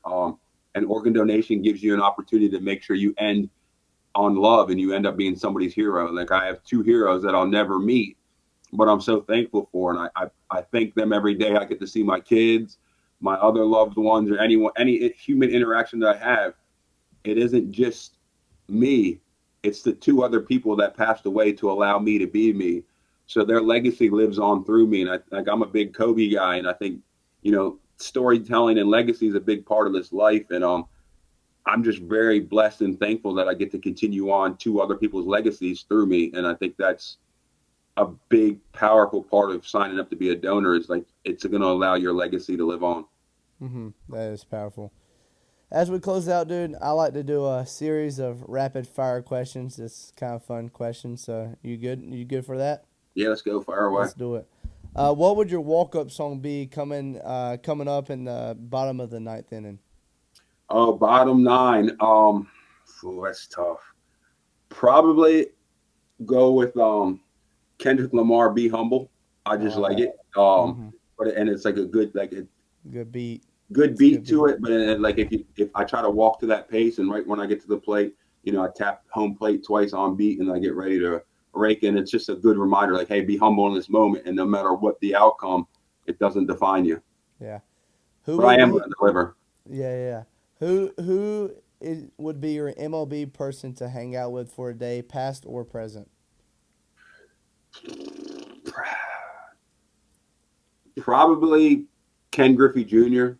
Speaker 2: And organ donation gives you an opportunity to make sure you end on love and you end up being somebody's hero. Like I have two heroes that I'll never meet, but I'm so thankful for, and I thank them every day. I get to see my kids, my other loved ones, or any human interaction that I have. It isn't just me, it's the two other people that passed away to allow me to be me. So their legacy lives on through me. And I'm a big Kobe guy. And I think, storytelling and legacy is a big part of this life. And I'm just very blessed and thankful that I get to continue on two other people's legacies through me. And I think that's a big, powerful part of signing up to be a donor, is like it's going to allow your legacy to live on.
Speaker 1: Mm-hmm. That is powerful. As we close out, dude, I like to do a series of rapid fire questions. It's kind of fun questions. So you good? You good for that?
Speaker 2: Yeah, let's go fire away.
Speaker 1: Let's do it. What would your walk up song be coming up in the bottom of the ninth inning?
Speaker 2: Oh, bottom nine. That's tough. Probably go with Kendrick Lamar. Be humble. I
Speaker 1: I
Speaker 2: just
Speaker 1: like
Speaker 2: like
Speaker 1: that.
Speaker 2: it.
Speaker 1: Mm-hmm.
Speaker 2: And it's like a good like a
Speaker 1: Good beat.
Speaker 2: good
Speaker 1: It's a good
Speaker 2: beat
Speaker 1: beat.
Speaker 2: to it. But like if I try to walk to that pace, and right when I get to the plate, I tap home plate twice on beat and I get ready to rake in. It's just a good reminder, like, hey, be humble in this moment, and no matter what the outcome, it doesn't define you.
Speaker 1: Yeah. Who
Speaker 2: But I
Speaker 1: would
Speaker 2: am
Speaker 1: be?
Speaker 2: going to deliver.
Speaker 1: Yeah, yeah. Yeah. Who would be your MLB person to hang out with for a day, past or present?
Speaker 2: Probably Ken Griffey Jr.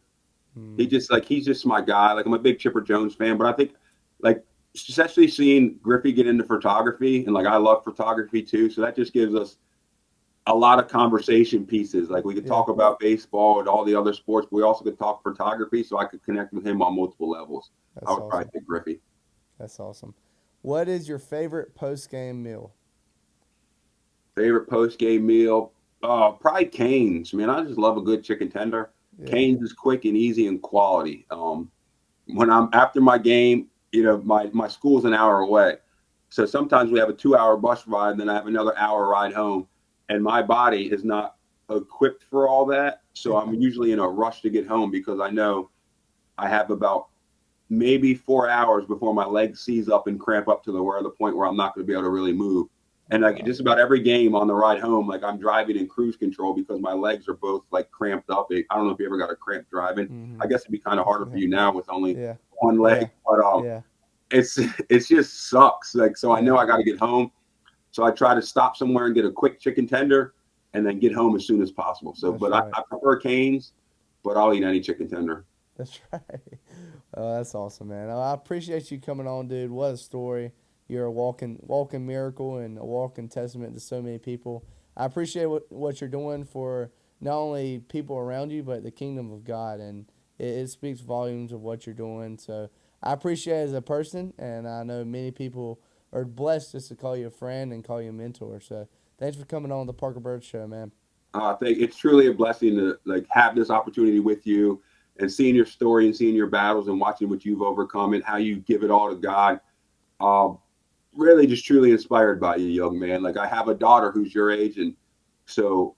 Speaker 1: Mm,
Speaker 2: He's just my guy. Like I'm a big Chipper Jones fan, but I think like especially seeing Griffey get into photography and like I love photography too. So that just gives us a lot of conversation pieces. Like we could
Speaker 1: yeah,
Speaker 2: talk about baseball and all the other sports, but we also could talk photography. So I could connect with him on multiple levels. I
Speaker 1: that's
Speaker 2: would probably
Speaker 1: awesome.
Speaker 2: pick Griffey.
Speaker 1: That's awesome. What is your favorite post game meal?
Speaker 2: Favorite post game meal? Probably Cane's. Man, I just love a good chicken tender.
Speaker 1: Yeah.
Speaker 2: Cane's is quick and easy and quality. When I'm after my game, my school's an hour away. So sometimes we have a 2 hour bus ride, and then I have another hour ride home. And my body is not equipped for all that. So I'm usually in a rush to get home because I know I have about maybe 4 hours before my legs seize up and cramp up to the point where I'm not going to be able to really move. And like
Speaker 1: Wow.
Speaker 2: just about every game on the ride home, like I'm driving in cruise control because my legs are both like cramped up. I don't know if you ever got a cramp driving.
Speaker 1: Mm-hmm.
Speaker 2: I guess it'd be kind of harder for
Speaker 1: Yeah.
Speaker 2: you now with only
Speaker 1: Yeah.
Speaker 2: one
Speaker 1: Yeah.
Speaker 2: leg, but
Speaker 1: Yeah.
Speaker 2: it's just sucks. Like so, I
Speaker 1: Yeah.
Speaker 2: know I got to get home, so I try to stop somewhere and get a quick chicken tender, and then get home as soon as possible. So,
Speaker 1: That's
Speaker 2: but
Speaker 1: right.
Speaker 2: I prefer Canes, but I'll eat any chicken tender.
Speaker 1: That's right. Oh, that's awesome, man. I appreciate you coming on, dude. What a story. You're a walking miracle and a walking testament to so many people. I appreciate what you're doing for not only people around you, but the kingdom of God. And it speaks volumes of what you're doing. So I appreciate it as a person. And I know many people are blessed just to call you a friend and call you a mentor. So thanks for coming on the Parker Bird Show, man.
Speaker 2: I think it's truly a blessing to like have this opportunity with you and seeing your story and seeing your battles and watching what you've overcome and how you give it all to God. Um, Really, just truly inspired by you, young man. Like I have a daughter who's your age, and so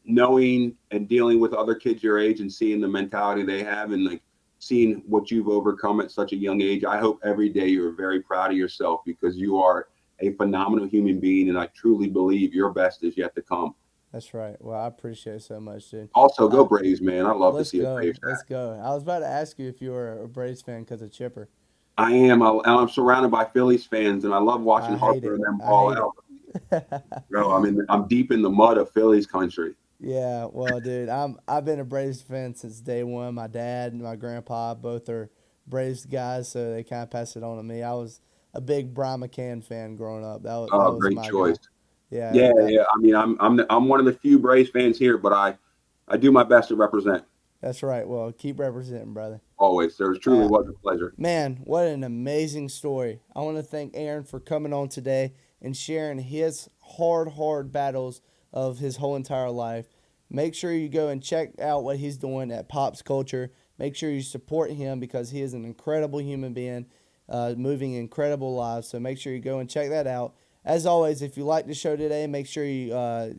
Speaker 2: knowing and dealing with other kids your age and seeing the mentality they have and like seeing what you've overcome at such a young age, I hope every day you're very proud of yourself because you are a phenomenal human being, and I truly believe your best is yet to come.
Speaker 1: That's right. Well, I appreciate it so much, dude.
Speaker 2: Also, go
Speaker 1: Uh,
Speaker 2: Braves, man! I love to
Speaker 1: Let's
Speaker 2: see a
Speaker 1: go.
Speaker 2: Braves
Speaker 1: Let's
Speaker 2: hat.
Speaker 1: go. I was about to ask you if you were a Braves fan because of Chipper.
Speaker 2: I am. I'm surrounded by Phillies fans, and I love watching
Speaker 1: I hate
Speaker 2: Harper
Speaker 1: it.
Speaker 2: and them
Speaker 1: I
Speaker 2: ball
Speaker 1: hate it.
Speaker 2: out. Bro, I'm deep in the mud of Phillies country.
Speaker 1: Yeah, well, dude, I've been a Braves fan since day one. My dad and my grandpa both are Braves guys, so they kind of passed it on to me. I was a big Brian McCann fan growing up. That was
Speaker 2: Great
Speaker 1: my
Speaker 2: choice.
Speaker 1: guy. Yeah,
Speaker 2: Yeah,
Speaker 1: that
Speaker 2: yeah. I'm one of the few Braves fans here, but I do my best to represent
Speaker 1: that's right. Well, keep representing, brother.
Speaker 2: always. There truly
Speaker 1: Uh,
Speaker 2: was a pleasure.
Speaker 1: Man, what an amazing story. I want to thank Aaron for coming on today and sharing his hard battles of his whole entire life. Make sure you go and check out what he's doing at Pops Culture. Make sure you support him because he is an incredible human being, moving incredible lives. So make sure you go and check that out. As always, if you like the show today, make sure you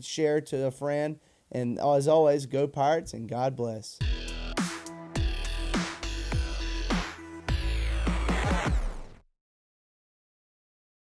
Speaker 1: share to a friend. And as always, go Pirates and God bless.